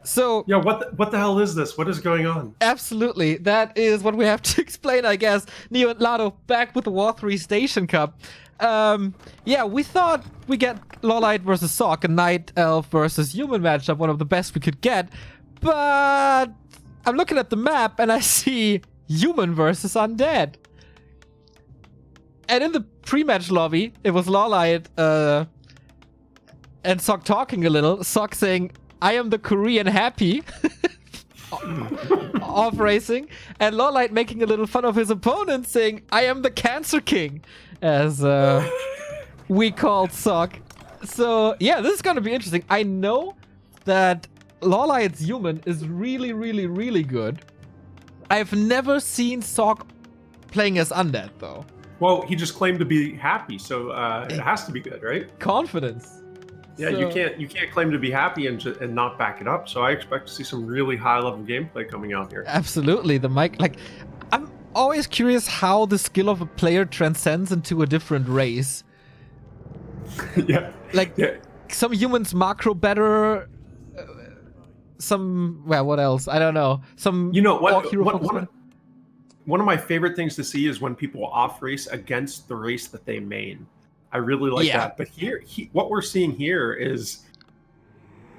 So Yeah, what the hell is this? What is going on? absolutely, that is what we have to explain, I guess. Neo and Lado back with the War3Station Cup. Yeah, we thought we get LawLiet versus Sock, a Night Elf versus Human matchup, one of the best we could get. But I'm looking at the map and I see Human versus Undead. And in the pre-match lobby, it was LawLiet and Sock talking a little. Sock saying, "I am the Korean Happy." Off racing, and LawLiet making a little fun of his opponent, saying, "I am the Cancer King," as we called Sock. So yeah, this is gonna be interesting. I know that LawLiet's Human is really, really, really good. I've never seen Sock playing as Undead though. Well, he just claimed to be happy, so it has to be good, right? Confidence. Yeah, So- you can't claim to be happy and not back it up. So I expect to see some really high level gameplay coming out here. Absolutely, the mic. Like, I'm always curious how the skill of a player transcends into a different race. Yeah, Like, yeah. some humans macro better. Some, well, what else? I don't know. Some, You know what? orc hero focus- One of my favorite things to see is when people off race against the race that they main. I really like Yeah. that. But here, what we're seeing here is,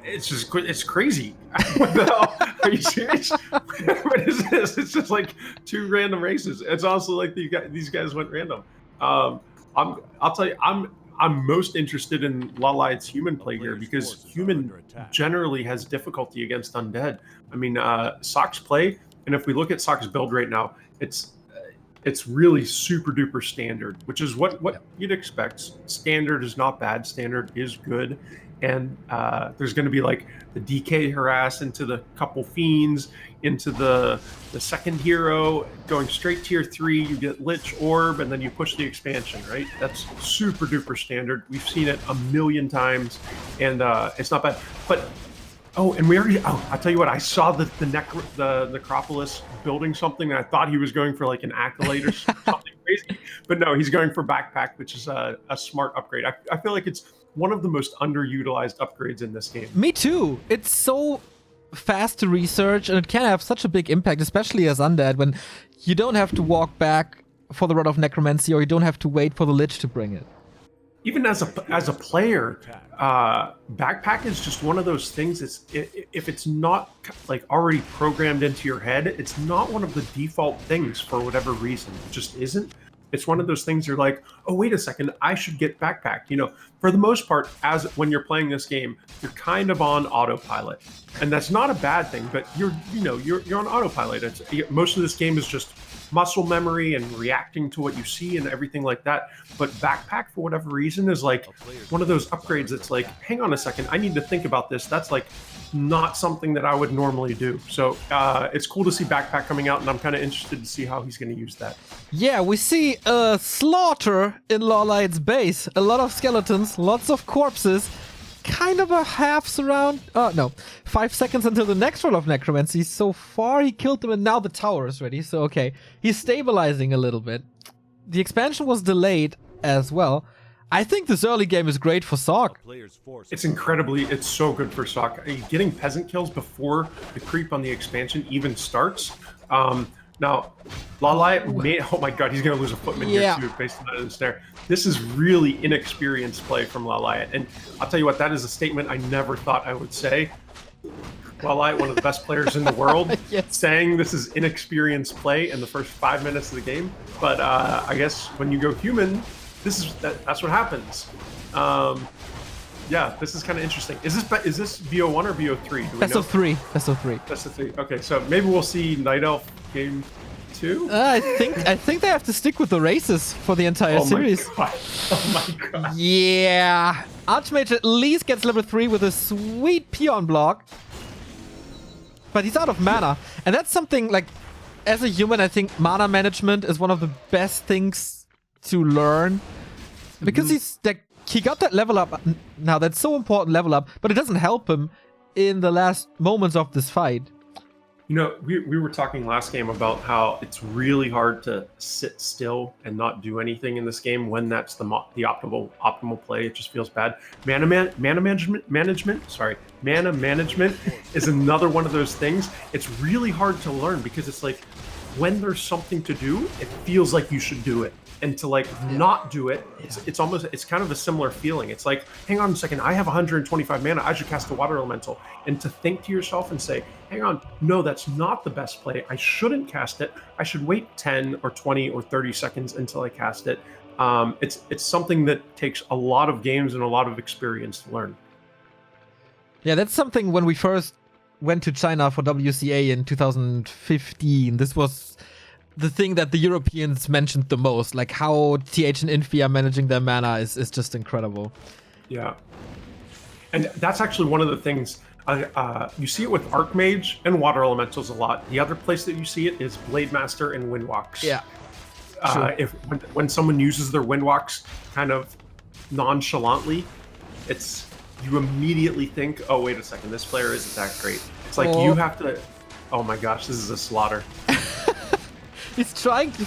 it's crazy. What the hell? Are you serious? What is this? It's just like two random races. It's also like these guys went random. I'll tell you, I'm most interested in LawLiet's Human play here because Human generally has difficulty against Undead. I mean, Sock's play, and if we look at Sock's build right now, it's really super duper standard, which is what you'd expect. Standard is not bad. Standard is good. And there's going to be like the DK harass into the couple fiends, into the second hero, going straight tier 3, you get Lich Orb, and then you push the expansion, right? That's super duper standard. We've seen it a million times, and it's not bad. But and we already. Oh, I'll tell you what. I saw the Necropolis building something, and I thought he was going for like an accolade or something crazy. But no, he's going for backpack, which is a smart upgrade. I feel like it's one of the most underutilized upgrades in this game. Me too. It's so fast to research, and it can have such a big impact, especially as Undead, when you don't have to walk back for the Rod of Necromancy, or you don't have to wait for the Lich to bring it. Even as a player, backpack is just one of those things. If it's not like already programmed into your head, it's not one of the default things for whatever reason. It just isn't. It's one of those things you're like, oh, wait a second, I should get backpack. You know, for the most part, as when you're playing this game, you're kind of on autopilot, and that's not a bad thing. But you're on autopilot. Most of this game is just muscle memory and reacting to what you see and everything like that. But backpack, for whatever reason, is like one of those upgrades that's like, hang on a second, I need to think about this. That's like not something that I would normally do. So it's cool to see backpack coming out, and I'm kind of interested to see how he's going to use that. Yeah, we see a slaughter in LawLiet's base. A lot of skeletons, lots of corpses. Kind of a half surround. No. 5 seconds until the next roll of Necromancy. So far, he killed them, and now the tower is ready. So, okay. He's stabilizing a little bit. The expansion was delayed as well. I think this early game is great for Sock. It's so good for Sock. Getting peasant kills before the creep on the expansion even starts. Now, LawLiet oh my god, he's going to lose a footman here too, based on that snare. This is really inexperienced play from LawLiet. And I'll tell you what, that is a statement I never thought I would say. LawLiet, one of the best players in the world, saying this is inexperienced play in the first 5 minutes of the game. But I guess when you go Human, that's what happens. Yeah, this is kind of interesting. Is this VO1 or VO3? Best of 3. Best of 3. Best of 3. Okay, so maybe we'll see Night Elf game 2. I think they have to stick with the races for the entire series. Oh my god. Yeah. Archmage at least gets level 3 with a sweet peon block. But he's out of mana. And that's something like, as a human, I think mana management is one of the best things to learn. Because he got that level up. Now, that's so important level up, but it doesn't help him in the last moments of this fight. You know, we were talking last game about how it's really hard to sit still and not do anything in this game when that's the optimal play. It just feels bad. Mana management is another one of those things. It's really hard to learn because it's like when there's something to do, it feels like you should do it. And to like not do it, it's kind of a similar feeling. It's like, hang on a second, I have 125 mana, I should cast a water elemental. And to think to yourself and say, hang on, no, that's not the best play. I shouldn't cast it. I should wait 10 or 20 or 30 seconds until I cast it. It's something that takes a lot of games and a lot of experience to learn. Yeah, that's something when we first went to China for WCA in 2015. This was the thing that the Europeans mentioned the most, like how TH and Infi are managing their mana is just incredible. Yeah. And that's actually one of the things, you see it with Archmage and Water Elementals a lot. The other place that you see it is Blade Master and Windwalks. Yeah. When someone uses their Windwalks kind of nonchalantly, you immediately think, oh, wait a second, this player isn't that great. It's like you have to, oh my gosh, this is a slaughter. He's trying to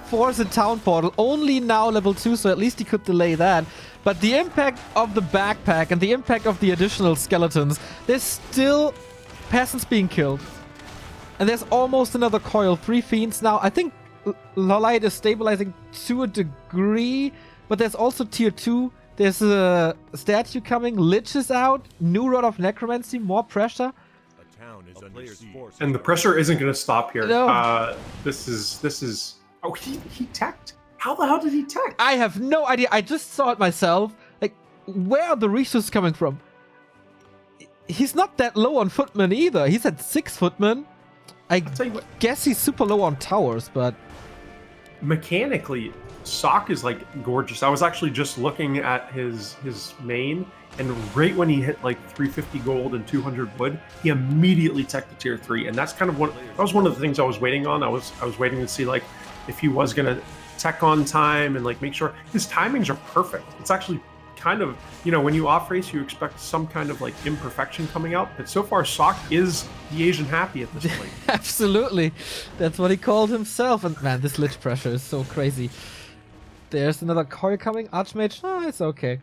force a town portal, only now level 2, so at least he could delay that. But the impact of the backpack and the impact of the additional skeletons, there's still peasants being killed. And there's almost another coil, 3 fiends now. I think LawLiet is stabilizing to a degree, but there's also tier 2. There's a statue coming, Lich is out, new Rod of Necromancy, more pressure. And the pressure isn't going to stop here. No. This is. Oh, he teched. How the hell did he tech? I have no idea. I just saw it myself. Like, where are the resources coming from? He's not that low on footmen either. He's at 6 footmen. I guess he's super low on towers, but mechanically, Sock is like gorgeous. I was actually just looking at his main, and right when he hit like 350 gold and 200 wood, he immediately teched to tier 3, and that's kind of that was one of the things I was waiting on. I was waiting to see like if he was gonna tech on time and like make sure his timings are perfect. It's actually kind of, you know, when you off race, you expect some kind of like imperfection coming out, but so far Sock is the Asian happy at this point. Absolutely, that's what he called himself. And man, this lich pressure is so crazy. There's another coil coming. Archmage, oh, it's okay.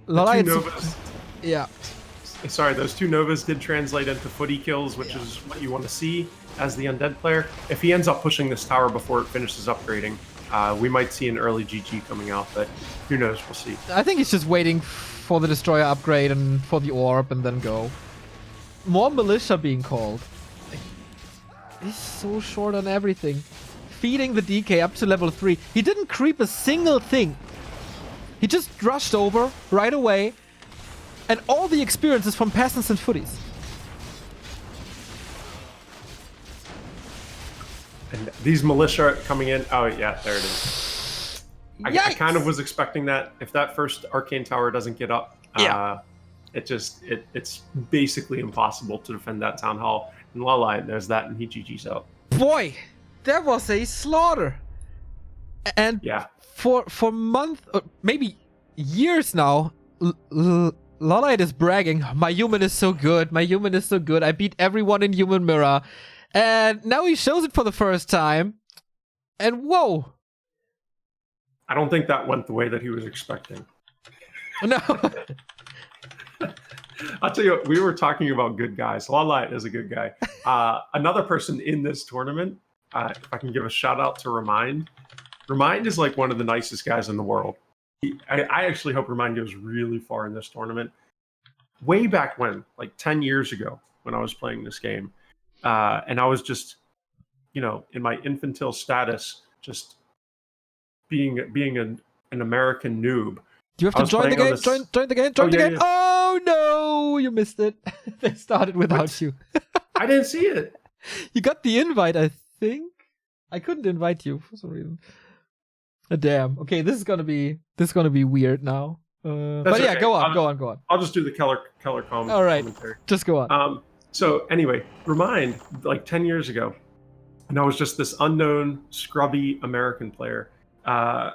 Novas, yeah. Sorry, those 2 Novas did translate into footy kills, which is what you want to see as the undead player. If he ends up pushing this tower before it finishes upgrading, we might see an early GG coming out, but who knows? We'll see. I think he's just waiting for the destroyer upgrade and for the orb and then go. More militia being called. He's so short on everything. Feeding the DK up to level 3. He didn't creep a single thing. He just rushed over right away. And all the experience is from peasants and footies. And these militia coming in. Oh, yeah, there it is. I kind of was expecting that. If that first arcane tower doesn't get up, it's basically impossible to defend that town hall. And LawLiet knows that, and he GG's out. Boy, that was a slaughter. And yeah, for months, or maybe years now, LawLiet is bragging, my human is so good, my human is so good, I beat everyone in Human Mirror. And now he shows it for the first time. And whoa. I don't think that went the way that he was expecting. No. I'll tell you what, we were talking about good guys. LawLiet is a good guy. Another person in this tournament, if I can give a shout out to Remind. Remind is like one of the nicest guys in the world. I actually hope Remind goes really far in this tournament. Way back when, like 10 years ago, when I was playing this game, and I was just, you know, in my infantile status, just being an American noob. Do you have to join the game? Join the game? Join the game? Yeah. Oh no, you missed it. They started without you. I didn't see it. You got the invite, I think. I couldn't invite you for some reason. Damn. Okay, this is gonna be weird now. But yeah, okay. Go on. I'll just do the color comment. All right, commentary. Just go on. So anyway, Remind, like 10 years ago, and I was just this unknown, scrubby American player. And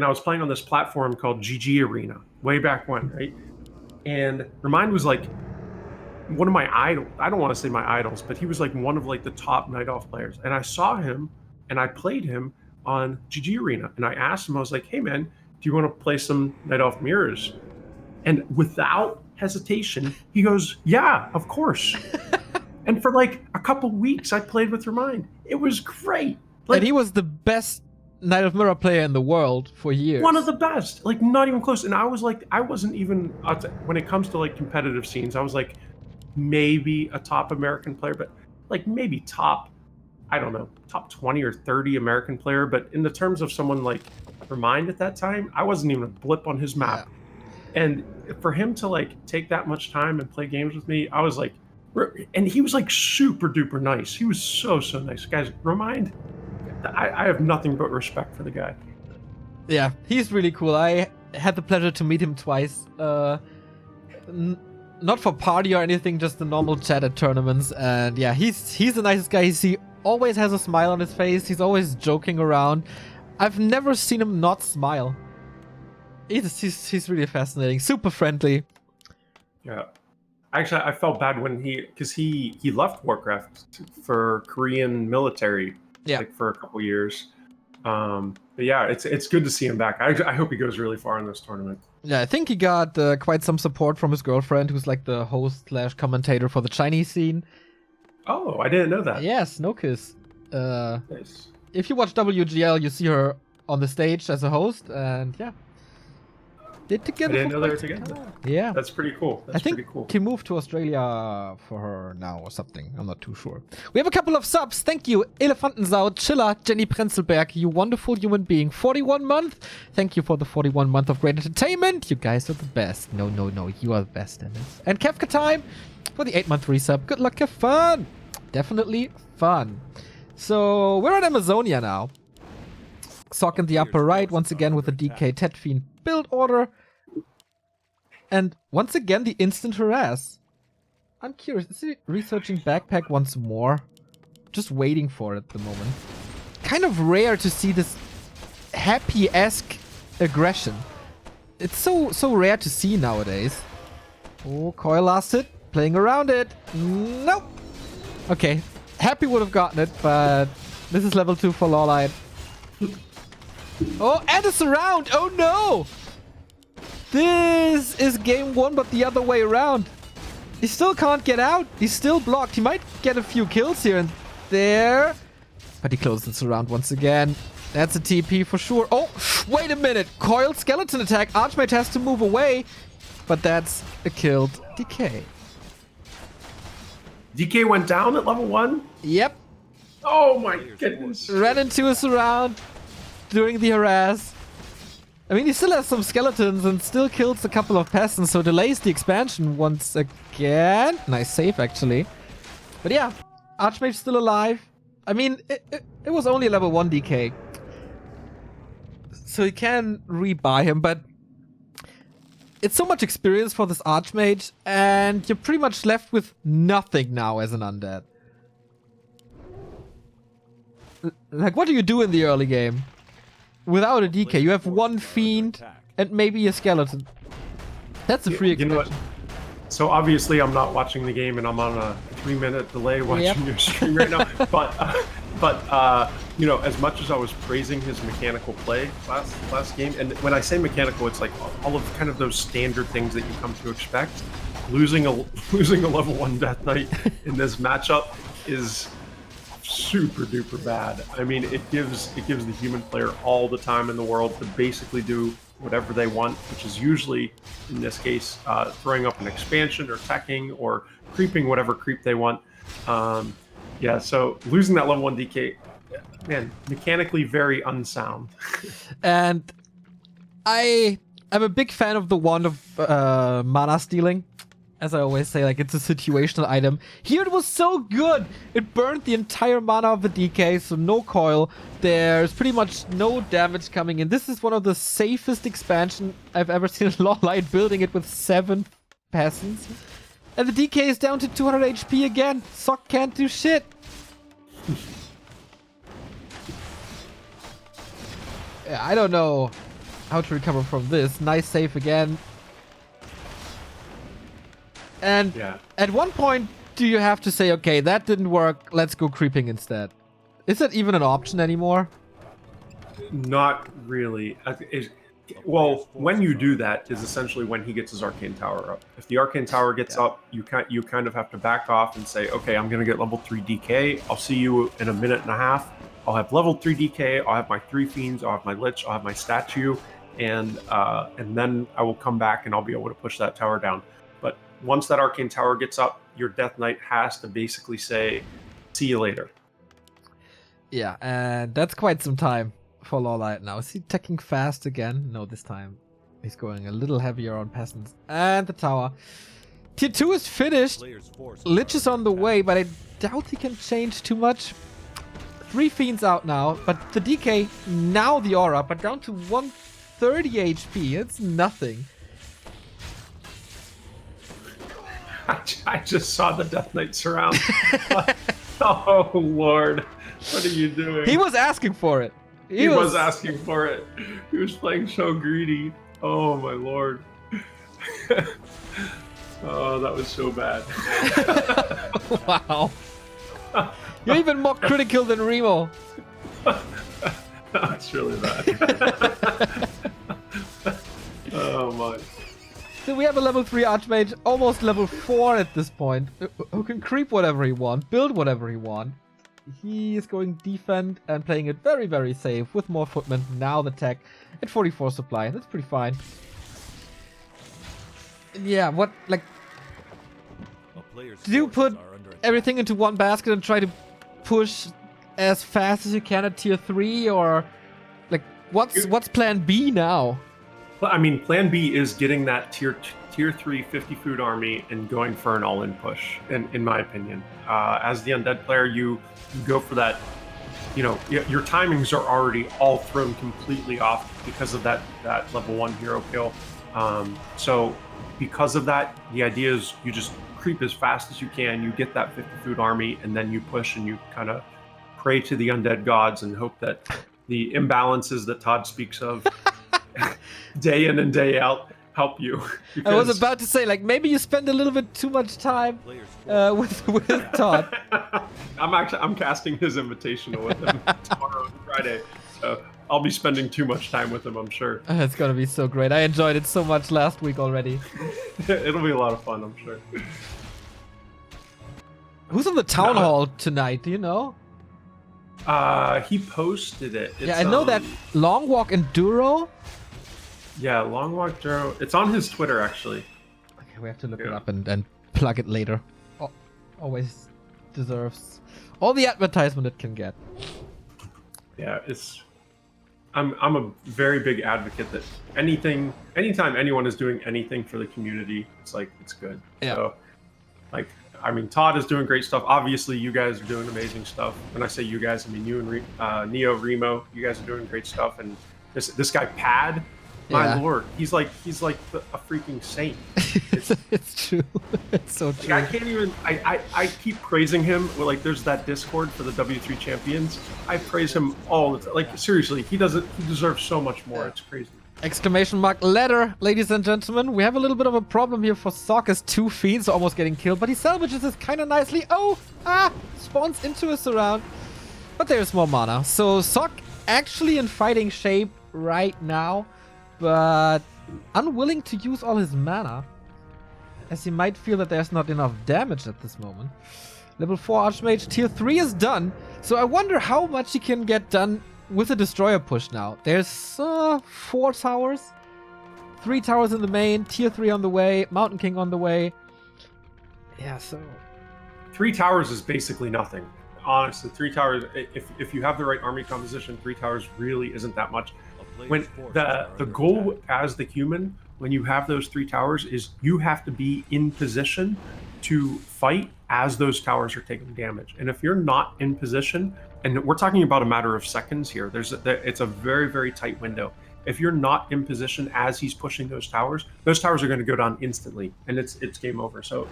I was playing on this platform called GG Arena way back when, right? And Remind was like one of my idol. I don't want to say my idols, but he was like one of like the top Night Elf players. And I saw him and I played him on GG Arena. And I asked him, I was like, hey man, do you want to play some Night Elf mirrors? And without hesitation, he goes, yeah, of course. And for like a couple weeks, I played with Remind. It was great. Like, and he was the best Knight of Mirror player in the world for years. One of the best, like not even close. And I was like, I wasn't even, when it comes to like competitive scenes, I was like maybe a top American player, but like maybe top, I don't know, top 20 or 30 American player. But in the terms of someone like Remind at that time, I wasn't even a blip on his map. Yeah. And for him to like take that much time and play games with me, I was like, and he was like super duper nice. He was so nice. Guys, Remind, I have nothing but respect for the guy. Yeah, he's really cool. I had the pleasure to meet him twice. Not for party or anything, just the normal chat at tournaments. And yeah, he's the nicest guy. He always has a smile on his face. He's always joking around. I've never seen him not smile. He's really fascinating. Super friendly. Yeah. Actually, I felt bad when because he left Warcraft for Korean military. Yeah. Like for a couple years. But yeah, it's good to see him back. I hope he goes really far in this tournament. Yeah, I think he got quite some support from his girlfriend, who's like the host/commentator for the Chinese scene. Oh, I didn't know that. Yes, no kiss. Nice. If you watch WGL, you see her on the stage as a host, and yeah. They're together. I didn't know they were together. Yeah. That's pretty cool. I think pretty cool. He moved to Australia for her now or something. I'm not too sure. We have a couple of subs. Thank you. Elefantensau, Chiller, Jenny Prenzelberg, you wonderful human being. 41 month. Thank you for the 41 month of great entertainment. You guys are the best. No. You are the best in this. And Kefka Time for the 8-month resub. Good luck, have fun. Definitely fun. So we're at Amazonia now. Sock in the upper right, once again with the DK Tet Fiend build order. And once again, the instant harass. I'm curious, is he researching backpack once more? Just waiting for it at the moment. Kind of rare to see this happy-esque aggression. It's so rare to see nowadays. Oh, Coil lost it. Playing around it. Nope. Okay, Happy would have gotten it, but this is level 2 for LawLiet. Oh, and a surround! Oh no! This is game 1, but the other way around. He still can't get out. He's still blocked. He might get a few kills here and there. But he closes the surround once again. That's a TP for sure. Oh, wait a minute. Coiled skeleton attack. Archmage has to move away. But that's a killed DK. DK went down at level 1? Yep. Oh my goodness. Ran into a surround during the harass. I mean, he still has some skeletons and still kills a couple of peasants, so delays the expansion once again. Nice save, actually. But yeah, Archmage's still alive. I mean, it was only level 1 DK. So you can rebuy him, but it's so much experience for this Archmage, and you're pretty much left with nothing now as an undead. Like, what do you do in the early game? Without a DK, you have one fiend and maybe a skeleton. That's a free expansion. You know what? So obviously I'm not watching the game and I'm on a 3-minute delay watching your stream right now. But you know, as much as I was praising his mechanical play last game, and when I say mechanical, it's like all of kind of those standard things that you come to expect. Losing a level 1 Death Knight in this matchup is super duper bad. I mean, it gives the human player all the time in the world to basically do whatever they want, which is usually, in this case, throwing up an expansion or teching or creeping whatever creep they want. Yeah, so losing that level 1 DK, man, mechanically very unsound. And I'm a big fan of the wand of mana stealing. As I always say, like, it's a situational item. Here it was so good! It burned the entire mana of the DK, so no coil. There's pretty much no damage coming in. This is one of the safest expansion I've ever seen in LawLiet, building it with 7 peasants. And the DK is down to 200 HP again. Sock can't do shit. Yeah, I don't know how to recover from this. Nice save again. And Yeah. at one point, do you have to say, okay, that didn't work, let's go creeping instead? Is that even an option anymore? Not really. Well, when you do that is essentially when he gets his arcane tower up. If the arcane tower gets up, you kind of have to back off and say, okay, I'm going to get level 3 DK. I'll see you in a minute and a half. I'll have level 3 DK. I'll have my 3 fiends. I'll have my lich. I'll have my statue, and then I will come back and I'll be able to push that tower down. But once that arcane tower gets up, your Death Knight has to basically say, see you later. Yeah, and that's quite some time for LawLiet now. Is he attacking fast again? No, this time he's going a little heavier on peasants. And the tower. Tier 2 is finished. Lich is on the way, but I doubt he can change too much. 3 fiends out now, but the DK, now the aura, but down to 130 HP. It's nothing. I just saw the Death Knight surround. Oh, Lord. What are you doing? He was asking for it. He was asking for it. He was playing so greedy. Oh, my Lord. Oh, that was so bad. Wow. You're even more critical than Remo. That's really bad. Oh, my. So we have a level 3 Archmage, almost level 4 at this point, who can creep whatever he wants, build whatever he wants. He is going defend and playing it very, very safe with more footmen. Now the tech at 44 supply. That's pretty fine. Yeah, what, like, do you put everything into one basket and try to push as fast as you can at tier 3, or like what's plan B now? Well, I mean, plan B is getting that tier 3 50 food army and going for an all-in push, in my opinion. As the undead player, you go for that. You know, your timings are already all thrown completely off because of that level 1 hero kill. So because of that, the idea is you just creep as fast as you can, you get that 50 food army, and then you push and you kind of pray to the undead gods and hope that the imbalances that Todd speaks of day in and day out help you. I was about to say, like, maybe you spend a little bit too much time with Todd. I'm casting his invitational with him tomorrow and Friday, so I'll be spending too much time with him, I'm sure. It's gonna be so great. I enjoyed it so much last week already. It'll be a lot of fun, I'm sure. Who's on the town hall tonight? Do you know? He posted it. Yeah, I know that Long Walk Enduro. Yeah, Long Walk Enduro. It's on his Twitter, actually. Okay, we have to look it up and plug it later. Oh, always deserves all the advertisement it can get. Yeah, I'm a very big advocate that anytime anyone is doing anything for the community, it's good. Yeah. So, like, I mean, Todd is doing great stuff. Obviously, you guys are doing amazing stuff. When I say you guys, I mean you and Neo, Remo. You guys are doing great stuff. And this guy Pad, my lord, he's like a freaking saint. It's true. It's so true. Like, I can't even. I keep praising him. Like, there's that Discord for the W3 champions. I praise him all the time. Like, seriously, he deserves so much more. It's crazy. Exclamation mark letter, ladies and gentlemen. We have a little bit of a problem here for Sokka's 2 fiends almost getting killed, but he salvages this kind of nicely. Spawns into a surround. But there's more mana. So Sok actually in fighting shape right now, but unwilling to use all his mana, as he might feel that there's not enough damage at this moment. Level 4 Archmage, tier 3 is done. So I wonder how much he can get done with the destroyer push now. There's 4 towers, 3 towers in the main, tier 3 on the way, Mountain King on the way. Yeah, so 3 towers is basically nothing. Honestly, 3 towers, if you have the right army composition, 3 towers really isn't that much. When the goal as the human, when you have those 3 towers, is you have to be in position to fight as those towers are taking damage. And if you're not in position, and we're talking about a matter of seconds here, it's a very, very tight window. If you're not in position as he's pushing those towers are going to go down instantly, and it's game over. So,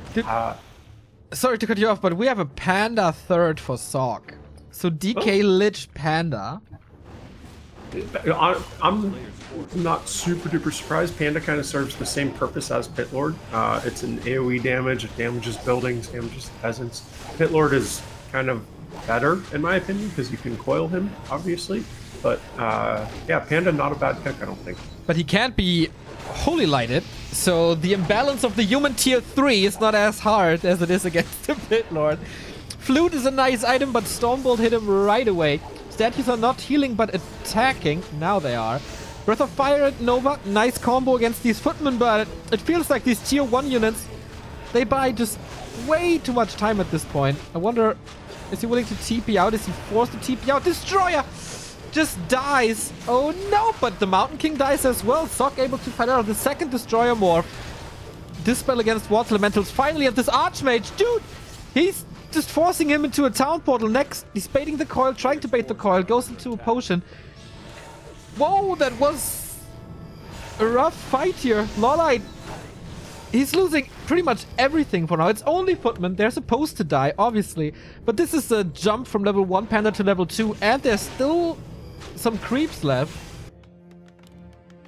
sorry to cut you off, but we have a Panda third for Sok. So DK Lich Panda. I'm not super duper surprised. Panda kind of serves the same purpose as Pit Lord. It's an AoE damage. It damages buildings, damages peasants. Pit Lord is kind of better, in my opinion, because you can coil him, obviously. But yeah, Panda, not a bad pick, I don't think. But he can't be Holy Lighted, so the imbalance of the human tier 3 is not as hard as it is against the Pit Lord. Flute is a nice item, but Stormbolt hit him right away. Statues are not healing, but attacking. Now they are. Breath of Fire and Nova, nice combo against these footmen, but it feels like these tier 1 units, they buy just way too much time at this point. I wonder, is he willing to TP out? Is he forced to TP out? Destroyer just dies. Oh no, but the Mountain King dies as well. Sock able to fight out the second Destroyer morph. Dispel against Water Elementals finally, and this Archmage, dude, he's just forcing him into a town portal next. He's baiting the coil, trying to bait the coil, goes into a potion. Whoa, that was a rough fight here. LawLiet, he's losing pretty much everything for now. It's only footmen. They're supposed to die, obviously. But this is a jump from level 1 Panda to level 2, and there's still some creeps left.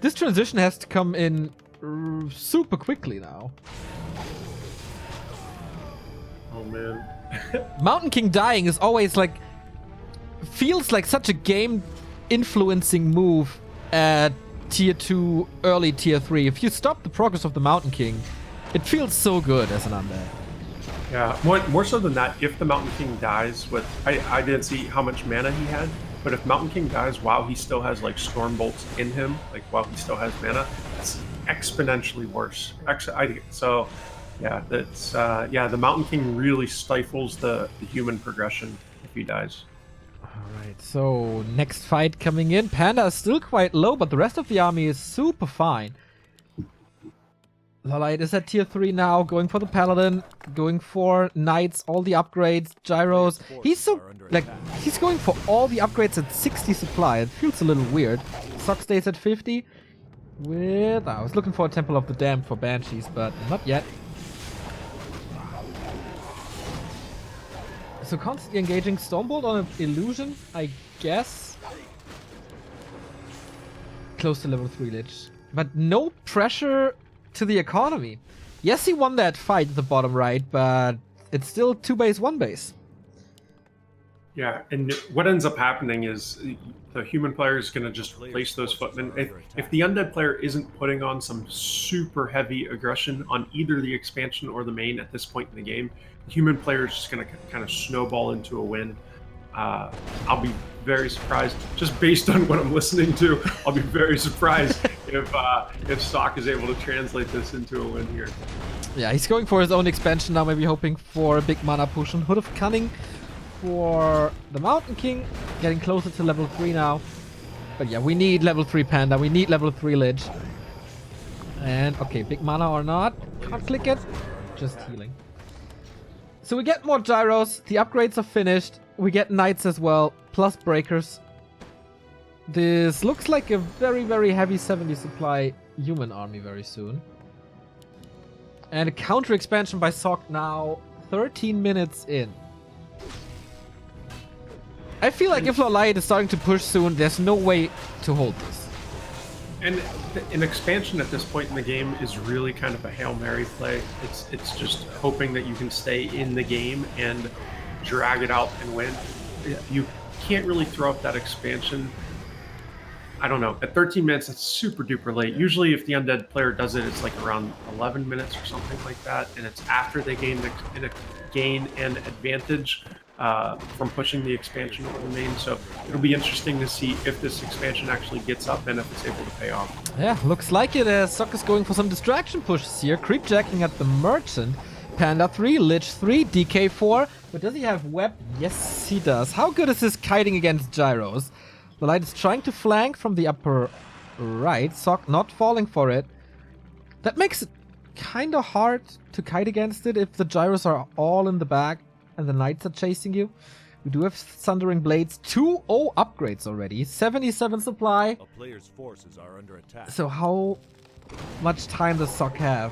This transition has to come in super quickly now. Oh, man. Mountain King dying is always like... feels like such a game-influencing move at tier 2, early tier 3. If you stop the progress of the Mountain King, it feels so good as an undead. Yeah, more so than that, if the Mountain King dies with... I didn't see how much mana he had, but if Mountain King dies while he still has, like, Storm Bolts in him, like, while he still has mana, it's exponentially worse. So... yeah, that's yeah. The Mountain King really stifles the human progression if he dies. All right, so next fight coming in. Panda is still quite low, but the rest of the army is super fine. LawLiet is at tier 3 now, going for the Paladin, going for Knights, all the upgrades, Gyros. He's so like he's going for all the upgrades at 60 supply. It feels a little weird. Sock stays at 50. With I was looking for a Temple of the Damned for Banshees, but not yet. So constantly engaging Stormbolt on an illusion, I guess. Close to level 3 Lich. But no pressure to the economy. Yes, he won that fight at the bottom right, but it's still 2 base, 1 base. Yeah, and what ends up happening is the human player is going to just replace those footmen. If the undead player isn't putting on some super heavy aggression on either the expansion or the main at this point in the game, the human player is just going to kind of snowball into a win. I'll be very surprised, just based on what I'm listening to, I'll be very surprised if Sock is able to translate this into a win here. Yeah, he's going for his own expansion now, maybe hoping for a big mana push on Hood of Cunning for the Mountain King, getting closer to level 3 now. But yeah, we need level 3 Panda, we need level 3 Lich. And okay, big mana or not, can't click it, just healing. So we get more Gyros, the upgrades are finished, we get Knights as well, plus Breakers. This looks like a very, very heavy 70 supply human army very soon. And a counter expansion by Sock now, 13 minutes in. I feel like if LawLiet is starting to push soon, there's no way to hold this. And an expansion at this point in the game is really kind of a Hail Mary play. It's just hoping that you can stay in the game and drag it out and win. You can't really throw up that expansion. I don't know. At 13 minutes, that's super duper late. Usually if the undead player does it, it's like around 11 minutes or something like that. And it's after they gain an advantage from pushing the expansion over the main. So it'll be interesting to see if this expansion actually gets up and if it's able to pay off. Yeah, looks like it. Sock is going for some distraction pushes here. Creep jacking at the Merchant. Panda 3, Lich 3, DK 4. But does he have web? Yes, he does. How good is his kiting against Gyros? LawLiet is trying to flank from the upper right. Sock not falling for it. That makes it kind of hard to kite against it if the Gyros are all in the back and the Knights are chasing you. We do have Thundering Blades, 2-0 upgrades already, 77 supply. A player's forces are under attack. So how much time does Sock have?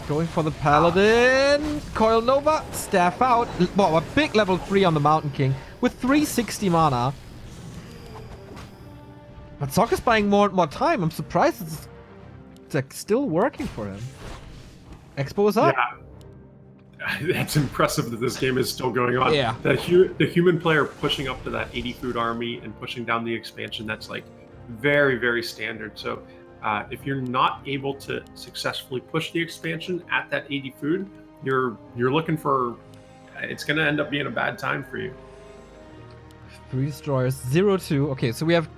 Going for the Paladin, Coil Nova, Staff out. Well, a big level 3 on the Mountain King with 360 mana. But Sock is buying more and more time. I'm surprised it's like still working for him. Expo is up. Yeah. That's impressive that this game is still going on. Yeah. The human player pushing up to that 80 food army and pushing down the expansion, that's like very, very standard. So if you're not able to successfully push the expansion at that 80 food, you're looking for, it's going to end up being a bad time for you. 3 destroyers, 0-2. Okay, so we have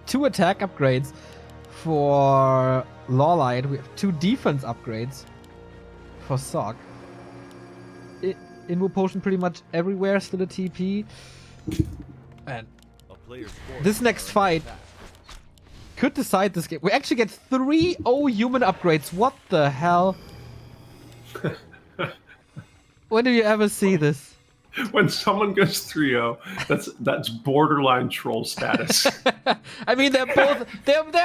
2 attack upgrades for LawLiet. We have 2 defense upgrades for Sock. Invo potion pretty much everywhere, still a TP. And this next fight could decide this game. We actually get 3-0 human upgrades. What the hell? When do you ever see this? When someone goes 3-0, that's borderline troll status. I mean, they're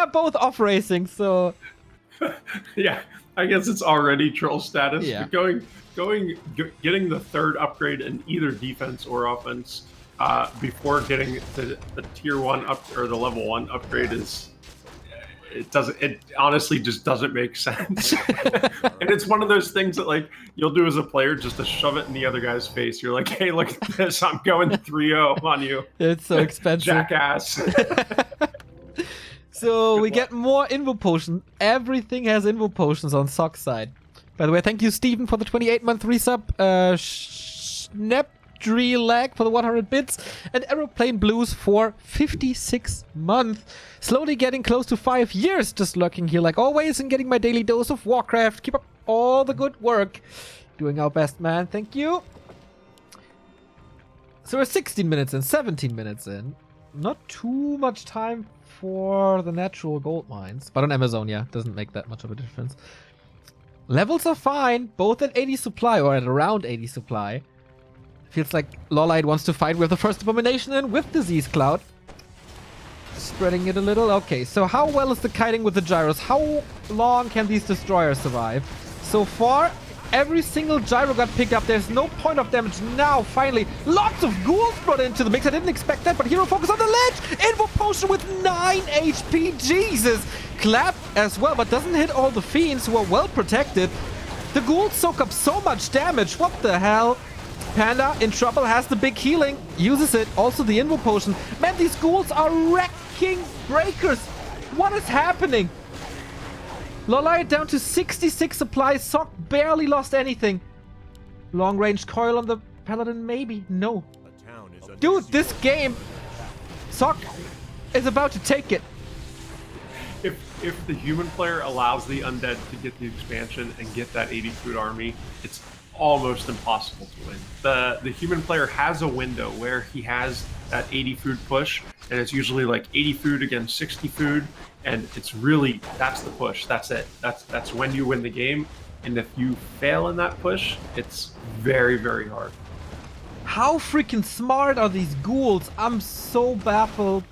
both off racing, so Yeah, I guess it's already troll status. Yeah. But getting the 3rd upgrade in either defense or offense before getting the tier 1 up or the level 1 upgrade it honestly just doesn't make sense. And it's one of those things that like you'll do as a player just to shove it in the other guy's face. You're like, hey, look at this, I'm going 3-0 on you. it's so expensive. Jackass. So we get more Invo potions. Everything has Invo potions on Sock's side. By the way, thank you, Steven, for the 28-month resub. Snapdrelag for the 100 bits. And Aeroplane Blues for 56 months. Slowly getting close to 5 years. Just lurking here like always and getting my daily dose of Warcraft. Keep up all the good work. Doing our best, man. Thank you. So we're 16 minutes in, 17 minutes in. Not too much time for the natural gold mines. But on Amazonia, doesn't make that much of a difference. Levels are fine, both at 80 supply or at around 80 supply. Feels like LawLiet wants to fight with the first abomination and with Disease Cloud. Spreading it a little. Okay, so how well is the kiting with the gyros? How long can these destroyers survive? So far, every single gyro got picked up. There's no point of damage now. Finally, lots of ghouls brought into the mix. I didn't expect that, but Hero Focus on the ledge. Invo Potion with 9 HP. Jesus. Clap as well, but doesn't hit all the fiends who are well protected. The ghouls soak up so much damage. What the hell? Panda in trouble, has the big healing, uses it. Also the Invo Potion. Man, these ghouls are wrecking breakers. What is happening? LawLiet down to 66 supplies. Sock barely lost anything. Long range coil on the paladin, maybe. No. Dude, this game, Sock is about to take it. If the human player allows the undead to get the expansion and get that 80 food army, it's almost impossible to win. The human player has a window where he has that 80 food push, and it's usually like 80 food against 60 food, and it's really, that's the push. That's it. That's when you win the game. And if you fail in that push, it's very, very hard. How freaking smart are these ghouls? I'm so baffled.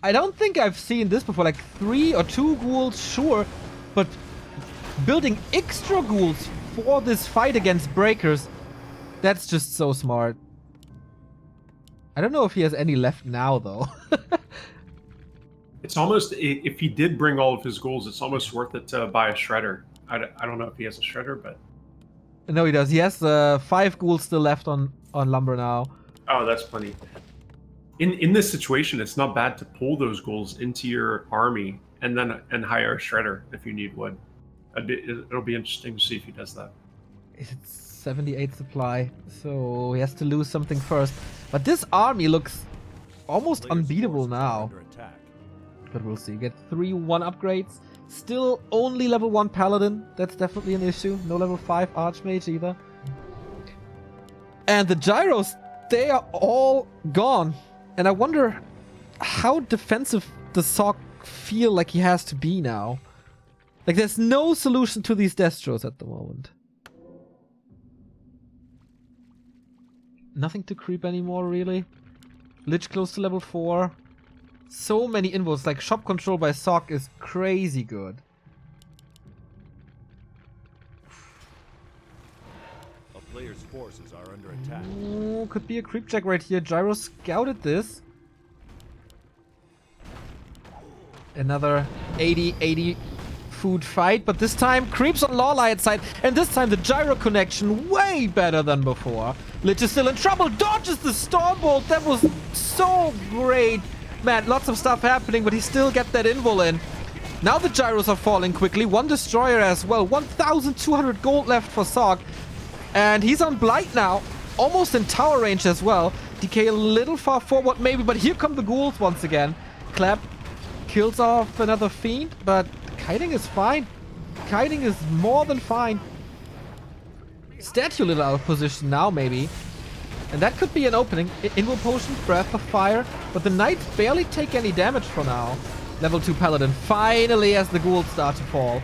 I don't think I've seen this before, like 3 or 2 ghouls, sure, but building extra ghouls for this fight against breakers, that's just so smart. I don't know if he has any left now, though. It's almost, if he did bring all of his ghouls, it's almost worth it to buy a shredder. I don't know if he has a shredder, but... No, he does. He has 5 ghouls still left on lumber now. Oh, that's plenty. In this situation, it's not bad to pull those ghouls into your army and hire a shredder if you need wood. It'll be interesting to see if he does that. It's 78 supply, so he has to lose something first. But this army looks almost unbeatable now. But we'll see. Get 3-1 upgrades. Still only level 1 paladin. That's definitely an issue. No level 5 archmage either. And the gyros, they are all gone. And I wonder how defensive does Sock feel like he has to be now. Like, there's no solution to these Destros at the moment. Nothing to creep anymore, really. Lich close to level 4. So many invos, like shop control by Sock is crazy good. A player's forces are under attack. Ooh, could be a creep check right here. Gyro scouted this. Another 80-80 food fight, but this time creeps on LawLiet's side, and this time the gyro connection way better than before. Lich is still in trouble, dodges the Stormbolt. That was so great. Man, lots of stuff happening, but he still get that invul in. Now the gyros are falling quickly. One destroyer as well. 1,200 gold left for Sock. And he's on Blight now. Almost in tower range as well. DK a little far forward maybe, but here come the ghouls once again. Clap kills off another Fiend, but kiting is fine. Kiting is more than fine. Statue a little out of position now maybe. And that could be an opening. Invul Potion, Breath of Fire. But the Knights barely take any damage for now. Level 2 Paladin finally as the ghouls start to fall.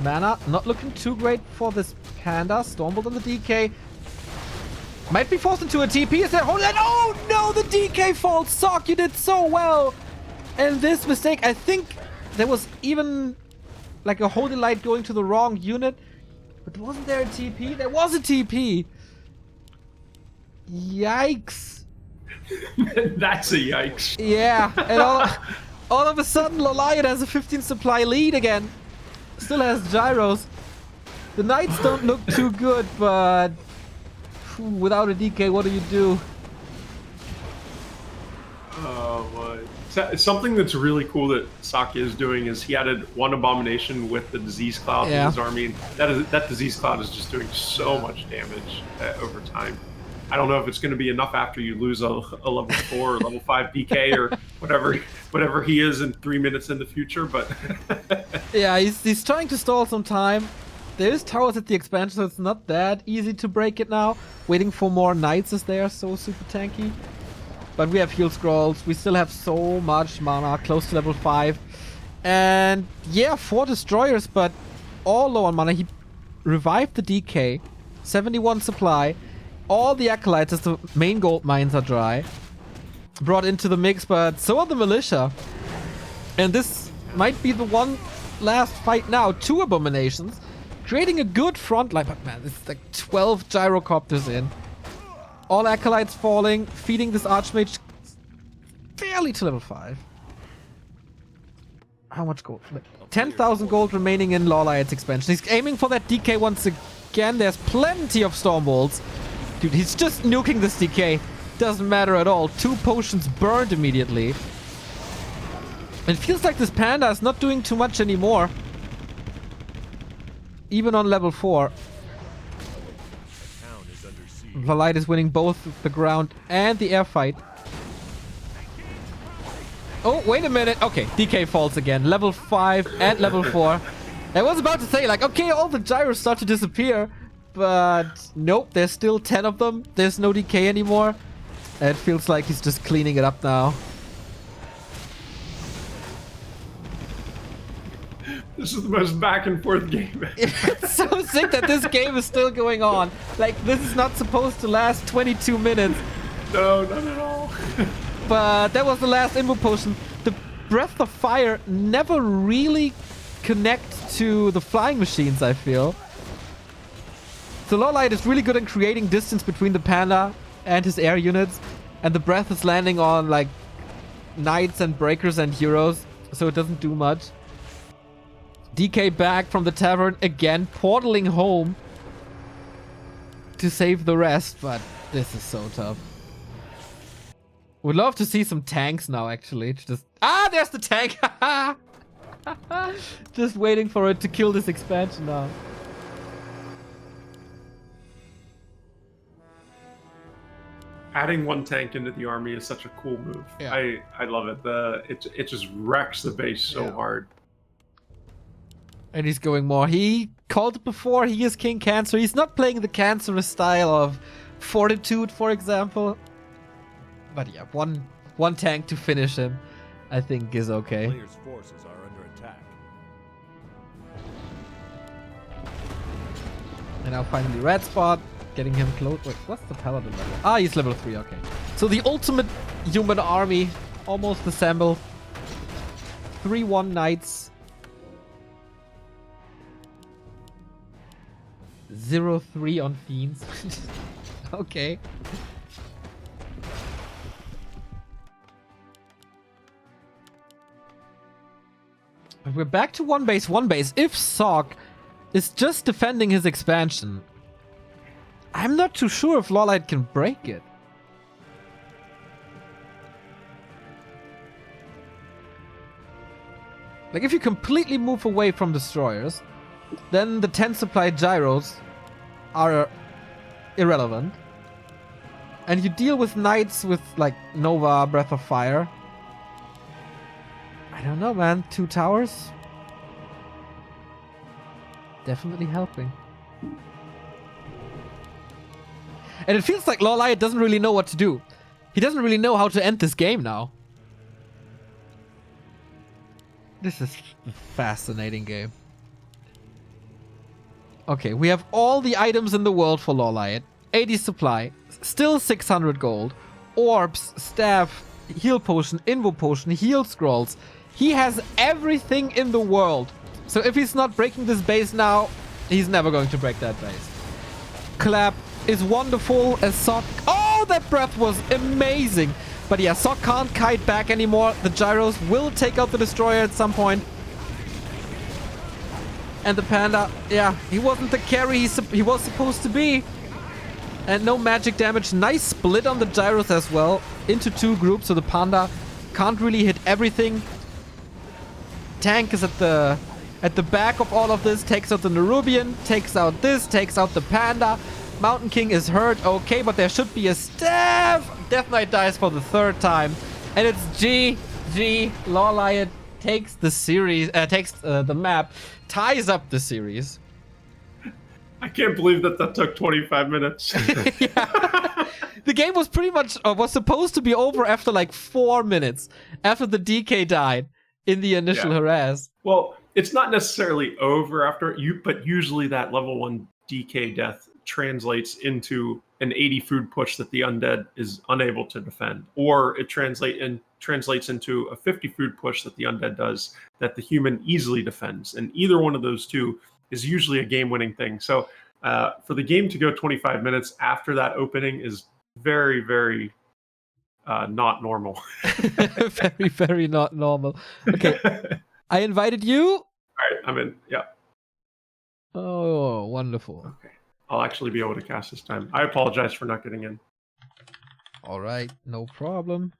Mana not looking too great for this Panda. Stormbolt on the DK. Might be forced into a TP. Is there? Oh no, the DK falls. Sock, you did so well. And this mistake, I think there was even like a Holy Light going to the wrong unit. But wasn't there a TP? There was a TP. Yikes. That's a yikes. Yeah, and all of a sudden LawLiet has a 15 supply lead again. Still has gyros. The Knights don't look too good, but without a DK, what do? Oh, boy. Something that's really cool that Sock is doing is he added one abomination with the disease cloud in his army. That disease cloud is just doing so much damage over time. I don't know if it's going to be enough after you lose a level 4 or level 5 DK or whatever he is in 3 minutes in the future, but yeah, he's trying to stall some time. There's towers at the expansion, so it's not that easy to break it now. Waiting for more Knights as they are so super tanky. But we have heal scrolls. We still have so much mana, close to level 5. And yeah, 4 destroyers, but all low on mana. He revived the DK. 71 supply. All the acolytes as the main gold mines are dry. Brought into the mix, but so are the militia. And this might be the one last fight now. 2 abominations. Creating a good front line, but man, it's like 12 gyrocopters in. All acolytes falling, feeding this archmage barely to level 5. How much gold? 10,000 gold remaining in LawLiet's expansion. He's aiming for that DK once again. There's plenty of Stormbolts. Dude, he's just nuking this DK. Doesn't matter at all. 2 potions burned immediately. It feels like this Panda is not doing too much anymore. Even on level 4. LawLiet is winning both the ground and the air fight. Oh, wait a minute. Okay, DK falls again. Level 5 and level 4. I was about to say, like, okay, all the gyros start to disappear. But nope, there's still 10 of them. There's no DK anymore. It feels like he's just cleaning it up now. This is the most back and forth game. It's so sick that this game is still going on. Like, this is not supposed to last 22 minutes. No, not at all. But that was the last Invul Potion. The Breath of Fire never really connects to the flying machines, I feel. So LawLiet is really good in creating distance between the Panda and his air units. And the Breath is landing on, like, Knights and Breakers and Heroes. So it doesn't do much. DK back from the tavern again, portaling home to save the rest, but this is so tough. Would love to see some tanks now, actually. Just there's the tank! Just waiting for it to kill this expansion now. Adding 1 tank into the army is such a cool move. Yeah. I love it. It just wrecks the base so hard. And he's going more. He called it before. He is King Cancer. He's not playing the cancerous style of Fortitude, for example. But yeah, one tank to finish him, I think, is okay. Players' forces are under attack. And now finally red spot, getting him close. Wait, what's the paladin level? He's level 3. Okay. So the ultimate human army almost assembled. 3-1 knights. 0-3 on fiends. Okay. But we're back to one base. If Sock is just defending his expansion, I'm not too sure if LawLiet can break it. Like, if you completely move away from destroyers, then the 10 supply gyros are irrelevant. And you deal with knights with, like, Nova, Breath of Fire. I don't know, man. 2 towers? Definitely helping. And it feels like LawLiet doesn't really know what to do. He doesn't really know how to end this game now. This is a fascinating game. Okay, we have all the items in the world for LawLiet. 80 supply, still 600 gold, orbs, staff, heal potion, invo potion, heal scrolls. He has everything in the world. So if he's not breaking this base now, he's never going to break that base. Clap is wonderful as Sock. Oh, that breath was amazing. But yeah, Sock can't kite back anymore. The gyros will take out the destroyer at some point. And the panda, yeah, he wasn't the carry he was supposed to be. And no magic damage. Nice split on the gyros as well into 2 groups, so the panda can't really hit everything. Tank is at the back of all of this, takes out the Nerubian, takes out this, takes out the panda. Mountain King is hurt, okay, but there should be a staff. Death Knight dies for the 3rd time, and it's GG. LawLiet takes the series, takes the map, ties up the series. I can't believe that took 25 minutes. Yeah. The game was pretty much was supposed to be over after like 4 minutes after the DK died in the initial harass. Well, it's not necessarily over after but usually that level 1 DK death translates into an 80 food push that the undead is unable to defend, or it translates into a 50 food push that the undead does that the human easily defends, and either one of those two is usually a game-winning thing. So for the game to go 25 minutes after that opening is very, very not normal. Very, very not normal. Okay, I invited you. All right, I'm in. Yeah. Oh, wonderful. Okay. I'll actually be able to cast this time. I apologize for not getting in. All right, no problem.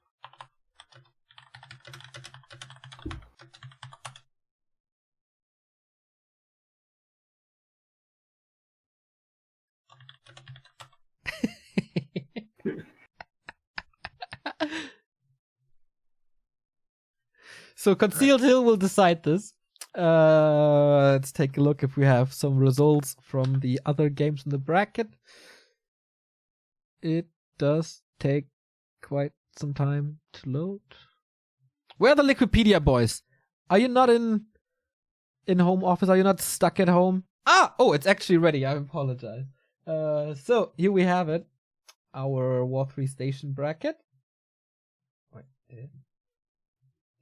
So Concealed Hill will decide this. Let's take a look if we have some results from the other games in the bracket. It does take quite some time to load. Where are the Liquipedia boys? Are you not in home office? Are you not stuck at home? Oh, it's actually ready. I apologize. So here we have it. Our War3Station bracket. Wait,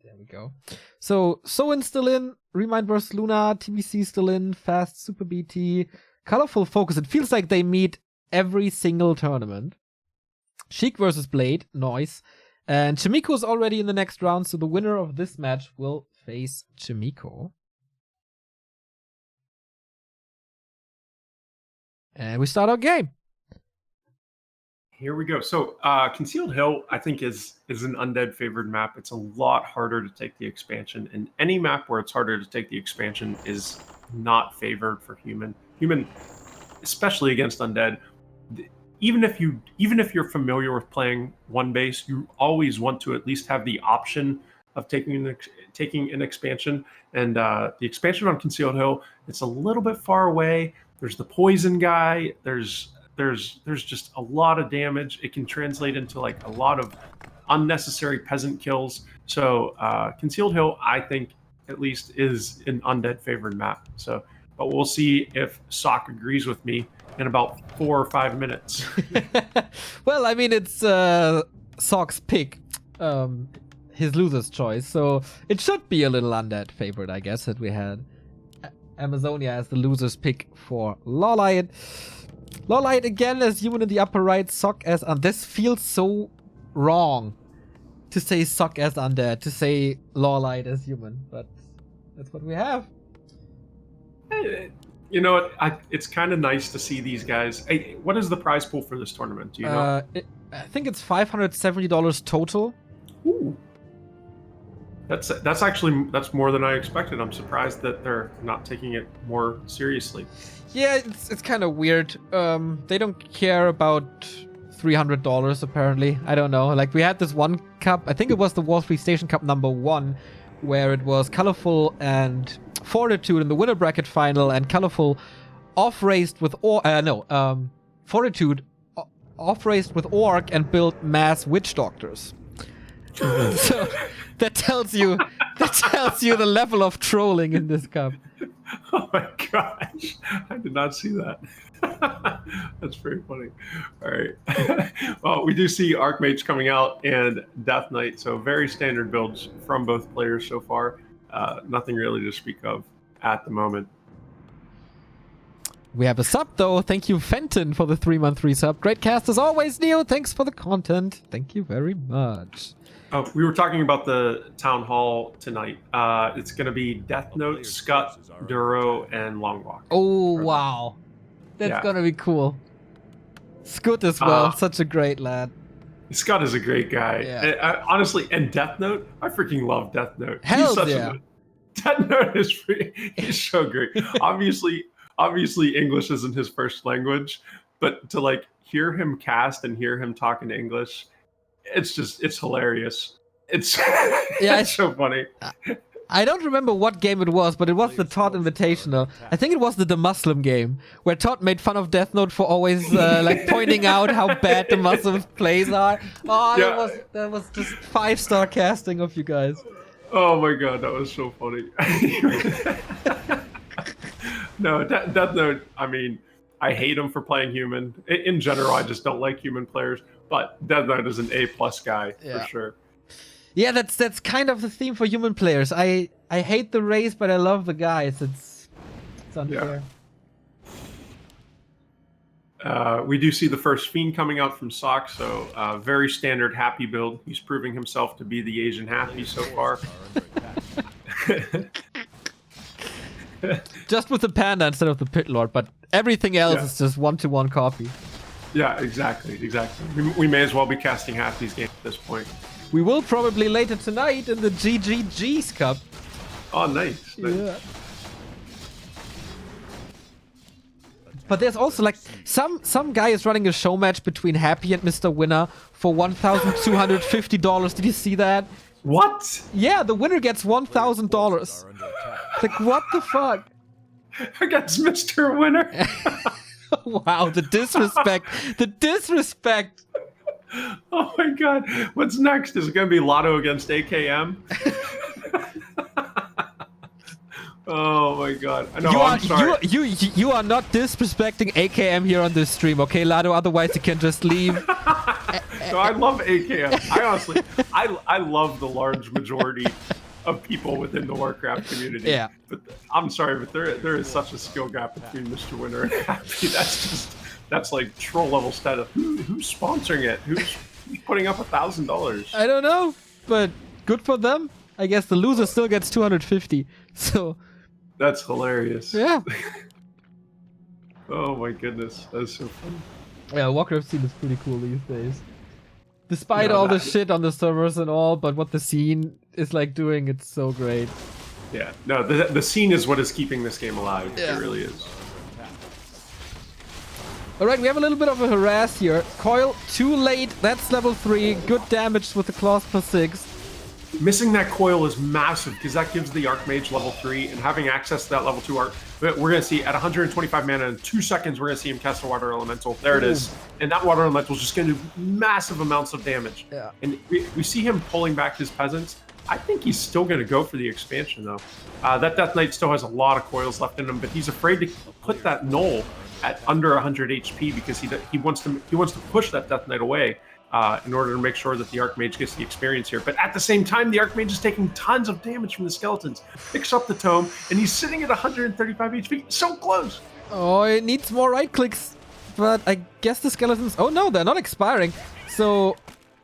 there we go. So Soin still in, Remind vs Luna, TBC still in, Fast Super BT, Colorful Focus. It feels like they meet every single tournament. Sheik vs Blade, Noise. And Chimiko is already in the next round, so the winner of this match will face Chimiko. And we start our game. Here we go. So Concealed Hill, I think, is an undead favored map. It's a lot harder to take the expansion, and any map where it's harder to take the expansion is not favored for human. Human, especially against undead. Even if you're familiar with playing one base, you always want to at least have the option of taking an expansion. And the expansion on Concealed Hill, it's a little bit far away. There's the poison guy. There's just a lot of damage. It can translate into like a lot of unnecessary peasant kills. So Concealed Hill, I think, at least, is an undead favored map. So, but we'll see if Sock agrees with me in about 4 or 5 minutes. Well, I mean, it's Sock's pick, his loser's choice. So it should be a little undead favored, I guess, that we had Amazonia as the loser's pick for LawLiet. LawLiet again as human in the upper right, Sock as this feels so wrong to say Sock as undead, to say LawLiet as human, but That's what we have. You know what? It's kind of nice to see these guys. Hey, what is the prize pool for this tournament? Do you know? I think it's $570 total. Ooh. That's more than I expected. I'm surprised that they're not taking it more seriously. Yeah, it's kind of weird. They don't care about $300 apparently. I don't know. Like we had this one cup. I think it was the War3Station Cup #1, where it was Colorful and Fortitude in the winner bracket final, and Colorful off-raced with Fortitude off-raced with Orc and built mass witch doctors. So that tells you the level of trolling in this cup. Oh my gosh, I did not see that. That's very funny. All right. Well, we do see Archmage coming out and Death Knight, so very standard builds from both players so far. Nothing really to speak of at the moment. We have a sub though. Thank you, Fenton, for the 3-month resub. Great cast as always, Neo. Thanks for the content. Thank you very much. Oh, we were talking about the town hall tonight. It's going to be Death Note, Scut, Duro, and Long Walk. Oh, wow. That's going to be cool. Scut as well. Such a great lad. Scott is a great guy. Yeah. Honestly, and Death Note, I freaking love Death Note. Hell yeah. Death Note is he's so great. Obviously, English isn't his first language, but to like hear him cast and hear him talk in English, it's hilarious. It's so funny. I don't remember what game it was, but it was the Todd Invitational. I think it was the Muslim game, where Todd made fun of Death Note for always like pointing out how bad the Muslim plays are. Oh, yeah. that was just 5-star casting of you guys. Oh my god, that was so funny. No, Death Note, I mean, I hate him for playing human. In general, I just don't like human players, but Death Note is an A+ guy, for sure. Yeah, that's kind of the theme for human players. I hate the race, but I love the guys. It's unfair. Yeah. We do see the first Fiend coming out from Sock, so very standard Happy build. He's proving himself to be the Asian Happy so far. Just with the Panda instead of the Pit Lord, but everything else is just 1-to-1 copy. Yeah, exactly. We may as well be casting half these games at this point. We will probably later tonight in the GGG's Cup. Oh, nice. Yeah. But there's also like some guy is running a show match between Happy and Mr. Winner for $1,250. Did you see that? What? Yeah, the winner gets $1,000. Like, what the fuck? Against Mr. Winner. Wow, the disrespect. The disrespect. Oh my god. What's next? Is it going to be Lado against AKM? Oh my god. No, I'm sorry. You are not disrespecting AKM here on this stream, okay, Lado? Otherwise you can just leave. No, I love AKM. I honestly, I love the large majority of people within the Warcraft community. Yeah. But I'm sorry, but there is such a skill gap between Mr. Winner and Happy. That's like troll level status. Who's sponsoring it? Who's putting up $1,000? I don't know, but good for them. I guess the loser still gets $250. So that's hilarious. Yeah. Oh my goodness, that's so funny. Yeah, Warcraft scene is pretty cool these days. Despite all the shit on the servers and all, but what the scene is like doing, it's so great. Yeah, no, the scene is what is keeping this game alive. Yeah. It really is. Alright, we have a little bit of a harass here. Coil, too late. That's level 3. Good damage with the claws +6. Missing that coil is massive because that gives the Archmage level 3, and having access to that level 2 Arc, we're going to see at 125 mana in 2 seconds, we're going to see him cast a Water Elemental. There it is. And that Water Elemental is just going to do massive amounts of damage. Yeah. And we see him pulling back his Peasants. I think he's still going to go for the expansion, though. That Death Knight still has a lot of coils left in him, but he's afraid to put that Null at under 100 HP because he wants to push that Death Knight away in order to make sure that the Archmage gets the experience here. But at the same time, the Archmage is taking tons of damage from the skeletons. Picks up the tome, and he's sitting at 135 HP. So close! Oh, it needs more right clicks. But I guess the skeletons... Oh no, they're not expiring. So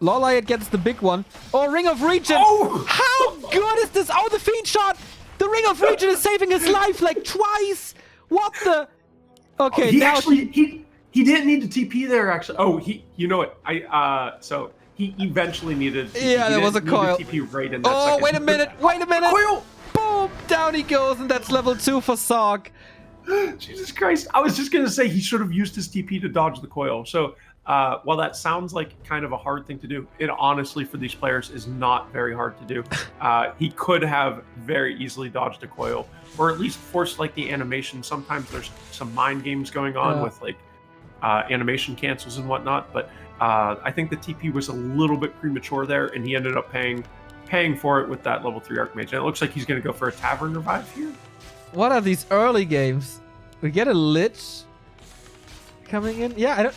LawLiet gets the big one. Oh, Ring of Regen! Oh! How good is this? Oh, the Fiend shot! The The Ring of Region is saving his life like twice. What the? Okay, He now actually he didn't need to TP there actually. Oh, you know what? So he eventually needed TP. Yeah, there was a coil. TP right in that Oh, second. wait a minute! Wait a minute! Coil! Boom! Down he goes, and that's level 2 for Sock. Jesus Christ! I was just gonna say he should have used his TP to dodge the coil. So while that sounds like kind of a hard thing to do, it honestly for these players is not very hard to do. He could have very easily dodged a coil, or at least forced like the animation. Sometimes there's some mind games going on with like animation cancels and whatnot, but I think the TP was a little bit premature there, and he ended up paying for it with that level 3 Archmage. And it looks like he's going to go for a Tavern Revive here. What are these early games? We get a Lich coming in. Yeah, I don't.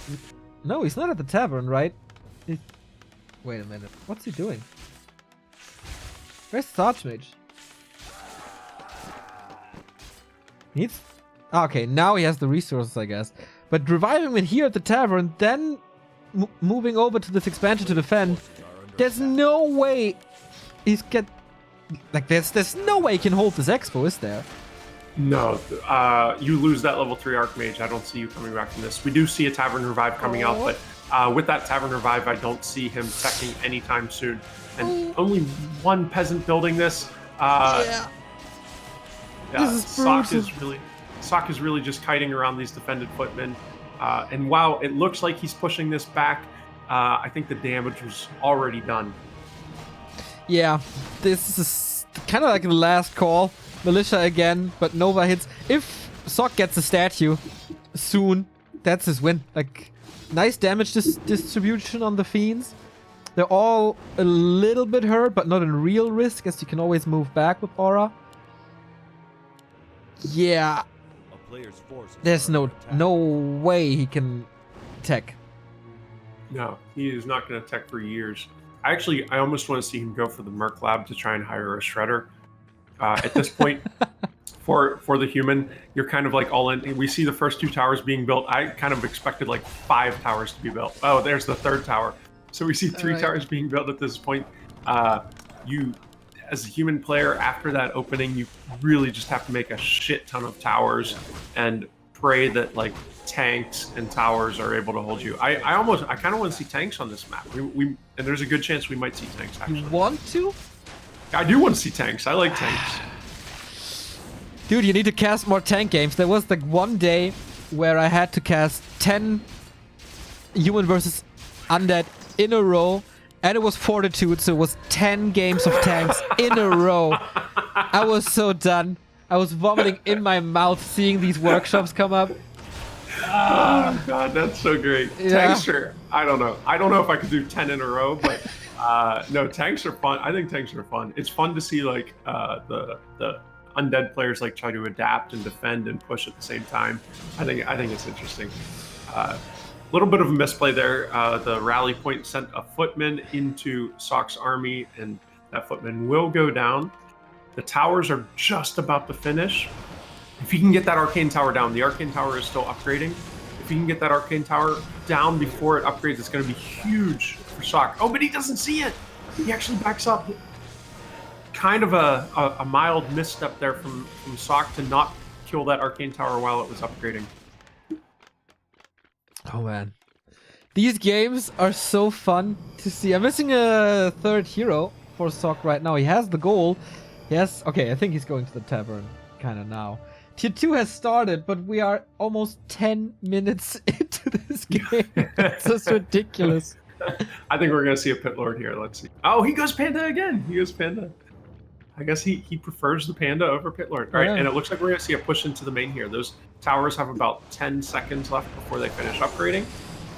No, he's not at the tavern, right? Wait a minute. What's he doing? Where's the Archmage? Needs. Okay, now he has the resources, I guess. But reviving him here at the tavern, then moving over to this expansion to defend. There's no way he's there's no way he can hold this expo, is there? No, you lose that level 3 Archmage. I don't see you coming back from this. We do see a Tavern Revive coming out, but with that Tavern Revive, I don't see him teching anytime soon. And only one peasant building this. Yeah. This is Sock is really just kiting around these defended footmen. And while it looks like he's pushing this back, I think the damage was already done. Yeah, this is kind of like the last call. Militia again, but Nova hits. If Sock gets a statue soon, that's his win. Like, nice damage distribution on the Fiends. They're all a little bit hurt, but not in real risk, as you can always move back with Aura. Yeah. There's no way he can tech. No, he is not going to tech for years. I almost want to see him go for the Merc Lab to try and hire a Shredder. At this point, for the human, you're kind of like all in. We see the first 2 towers being built. I kind of expected like 5 towers to be built. Oh, there's the 3rd tower. So we see 3 towers being built at this point. You, as a human player, after that opening, you really just have to make a shit ton of towers and pray that like tanks and towers are able to hold you. I kind of want to see tanks on this map. And there's a good chance we might see tanks actually. You want to? I do want to see tanks. I like tanks. Dude, you need to cast more tank games. There was like one day where I had to cast 10 human versus undead in a row, and it was Fortitude, so it was 10 games of tanks in a row. I was so done. I was vomiting in my mouth seeing these workshops come up. Oh god, that's so great. Yeah. Tanks are, I don't know if I could do 10 in a row, but no, tanks are fun. I think tanks are fun. It's fun to see like the undead players like try to adapt and defend and push at the same time. I think it's interesting. Little bit of a misplay there. The rally point sent a footman into Sock's army, and that footman will go down. The towers are just about to finish. If he can get that arcane tower down, the arcane tower is still upgrading. If he can get that arcane tower down before it upgrades, it's going to be huge for Sock. Oh, but he doesn't see it. He actually backs up. Kind of a mild misstep there from Sock to not kill that arcane tower while it was upgrading. Oh man, these games are so fun to see. I'm missing a 3rd hero for Sock right now. He has the goal. Yes, okay, I think he's going to the tavern kind of now. Tier 2 has started, but we are almost 10 minutes into this game. It's just ridiculous. I think we're going to see a Pit Lord here. Let's see. Oh, he goes Panda again. He goes Panda. I guess he prefers the Panda over Pit Lord. All right, and it looks like we're going to see a push into the main here. Those towers have about 10 seconds left before they finish upgrading.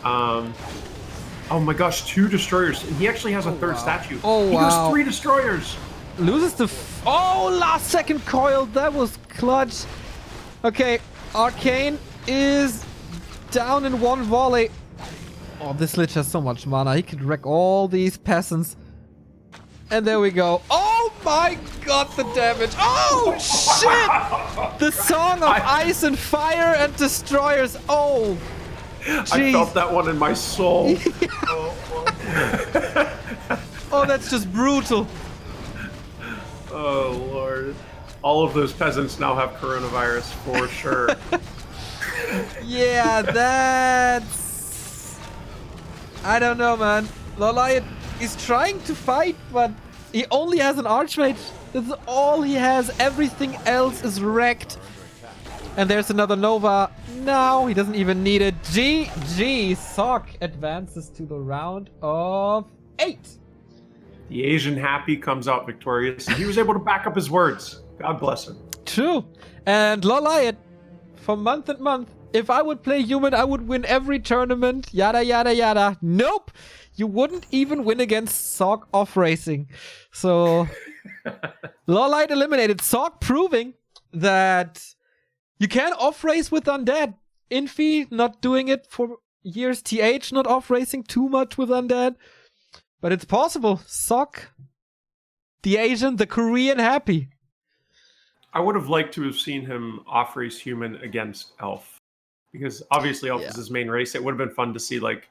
Oh my gosh, 2 destroyers. And he actually has a 3rd statue. Oh, he wow. goes 3 destroyers. Loses the... last second coil. That was clutch. Okay, Arcane is down in 1 volley. Oh, this Lich has so much mana. He could wreck all these peasants. And there we go. Oh my god, the damage. Oh, shit! The song of ice and fire and destroyers. Oh, geez. I felt that one in my soul. Oh, that's just brutal. Oh, Lord. all of those peasants now have coronavirus for sure. Yeah, that's... I don't know, man. LawLiet is trying to fight, but he only has an Archmage. That's all he has. Everything else is wrecked. And there's another Nova. No, he doesn't even need it. GG. Sock advances to the round of 8. The Asian happy comes out victorious. He was able to back up his words. God bless him. True. And LawLiet, for month and month, if I would play human, I would win every tournament. Yada, yada, yada. Nope. You wouldn't even win against Sock off racing. So, LawLiet eliminated Sock, proving that you can off race with Undead. Infi not doing it for years. TH not off racing too much with Undead. But it's possible. Sock, the Asian, the Korean happy. I would have liked to have seen him off race human against Elf. Because obviously Elf is his main race. It would have been fun to see like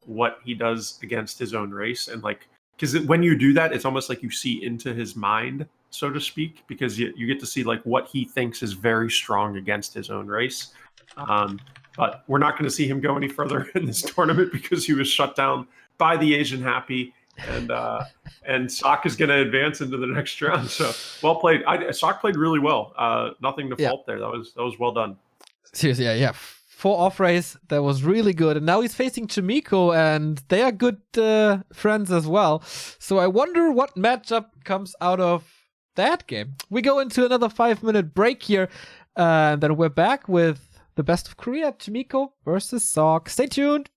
what he does against his own race. And like, because when you do that, it's almost like you see into his mind, so to speak, because you get to see like what he thinks is very strong against his own race. But we're not going to see him go any further in this tournament because he was shut down by the Asian happy, and Sock is going to advance into the next round. So well played. Sock played really well. Nothing to fault there. That was well done. Seriously, yeah. 4 off race, that was really good. And now he's facing Chimiko, and they are good friends as well. So I wonder what matchup comes out of that game. We go into another 5-minute break here, and then we're back with the best of Korea, Chimiko versus Sock. Stay tuned.